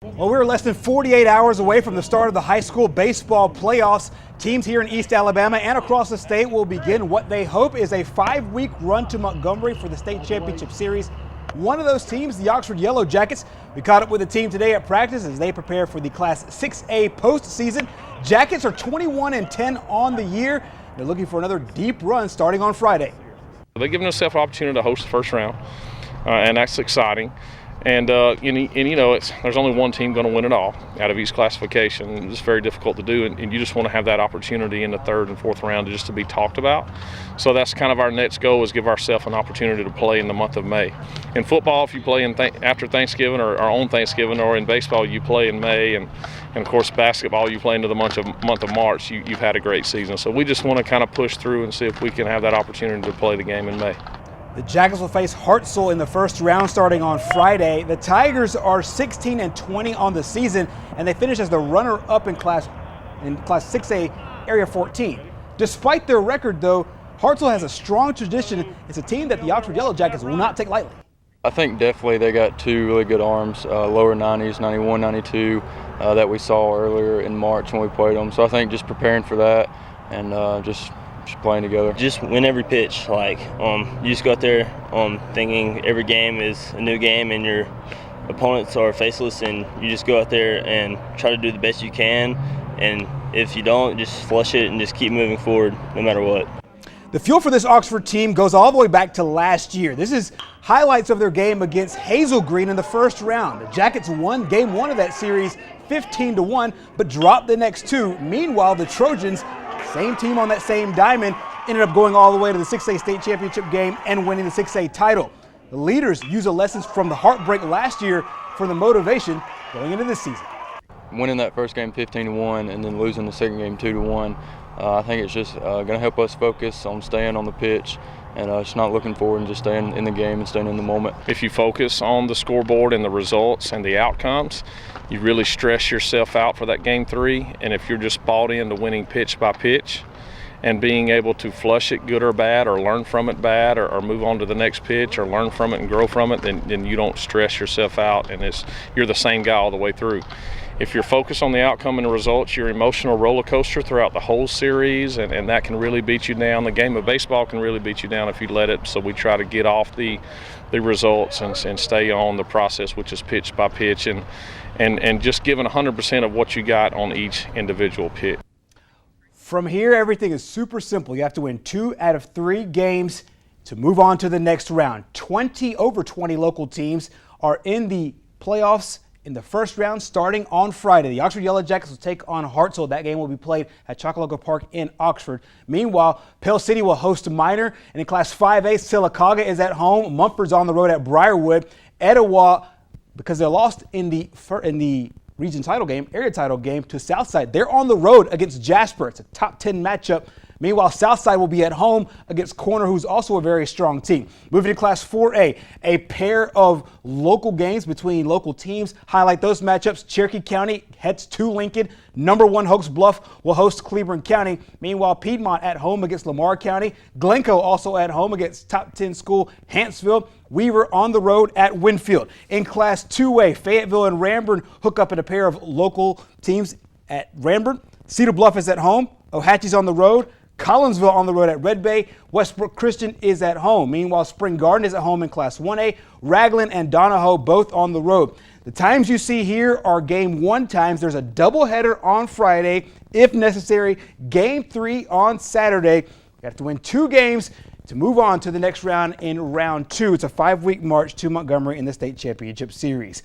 Well, we're less than 48 hours away from the start of the high school baseball playoffs. Teams here in East Alabama and across the state will begin what they hope is a 5-week run to Montgomery for the state championship series. One of those teams, the Oxford Yellow Jackets. We caught up with the team today at practice as they prepare for the Class 6A postseason. Jackets are 21-10 on the year. They're looking for another deep run starting on Friday. They're giving themselves an opportunity to host the first round, and that's exciting. And there's only one team going to win it all out of each classification. It's very difficult to do, and you just want to have that opportunity in the third and fourth round just to be talked about. So that's kind of our next goal, is give ourselves an opportunity to play in the month of May. In football, if you play after Thanksgiving or on Thanksgiving, or in baseball, you play in May, and of course basketball, you play into the month of March. You've had a great season. So we just want to kind of push through and see if we can have that opportunity to play the game in May. The Jackets will face Hartselle in the first round starting on Friday. The Tigers are 16-20 on the season, and they finish as the runner-up in Class 6A Area 14. Despite their record, though, Hartselle has a strong tradition. It's a team that the Oxford Yellow Jackets will not take lightly. I think definitely they got two really good arms, lower 90s, 91, 92, that we saw earlier in March when we played them. So I think just preparing for that and just playing together. Just win every pitch. You just go out there thinking every game is a new game and your opponents are faceless, and you just go out there and try to do the best you can, and if you don't, just flush it and just keep moving forward no matter what. The fuel for this Oxford team goes all the way back to last year. This is highlights of their game against Hazel Green in the first round. The Jackets won game one of that series 15-1, but dropped the next two. Meanwhile, the Trojans, same team on that same diamond, ended up going all the way to the 6A state championship game and winning the 6A title. The leaders use the lessons from the heartbreak last year for the motivation going into this season. Winning that first game 15-1 and then losing the second game 2-1, I think it's just going to help us focus on staying on the pitch and just not looking forward and just staying in the game and staying in the moment. If you focus on the scoreboard and the results and the outcomes, you really stress yourself out for that game three. And if you're just bought into winning pitch by pitch and being able to flush it good or bad, or learn from it bad, or move on to the next pitch, or learn from it and grow from it, then you don't stress yourself out, and you're the same guy all the way through. If you're focused on the outcome and the results, your emotional roller coaster throughout the whole series, and that can really beat you down. The game of baseball can really beat you down if you let it, so we try to get off the results and stay on the process, which is pitch by pitch, and just giving 100% of what you got on each individual pitch. From here, everything is super simple. You have to win 2 out of 3 games to move on to the next round. Over 20 local teams are in the playoffs in the first round starting on Friday. The Oxford Yellow Jackets will take on Hartselle. That game will be played at Chocoloco Park in Oxford. Meanwhile, Pell City will host Minor, and in Class 5A, Sylacauga is at home. Mumford's on the road at Briarwood. Etowah, because they lost in the region title game, area title game to Southside, they're on the road against Jasper. It's a top 10 matchup. Meanwhile, Southside will be at home against Corner, who's also a very strong team. Moving to Class 4A, a pair of local games between local teams. Highlight those matchups. Cherokee County heads to Lincoln. Number 1 Hoax Bluff will host Cleburne County. Meanwhile, Piedmont at home against Lamar County. Glencoe also at home against top 10 school Hanceville. Weaver on the road at Winfield. In Class 2A, Fayetteville and Ranburne hook up in a pair of local teams at Ranburne. Cedar Bluff is at home. Ohatchee's on the road. Collinsville on the road at Red Bay. Westbrook Christian is at home. Meanwhile, Spring Garden is at home in Class 1A. Raglan and Donahoe both on the road. The times you see here are game 1 times. There's a doubleheader on Friday, if necessary. Game 3 on Saturday. You have to win 2 games to move on to the next round in round 2. It's a 5-week march to Montgomery in the state championship series.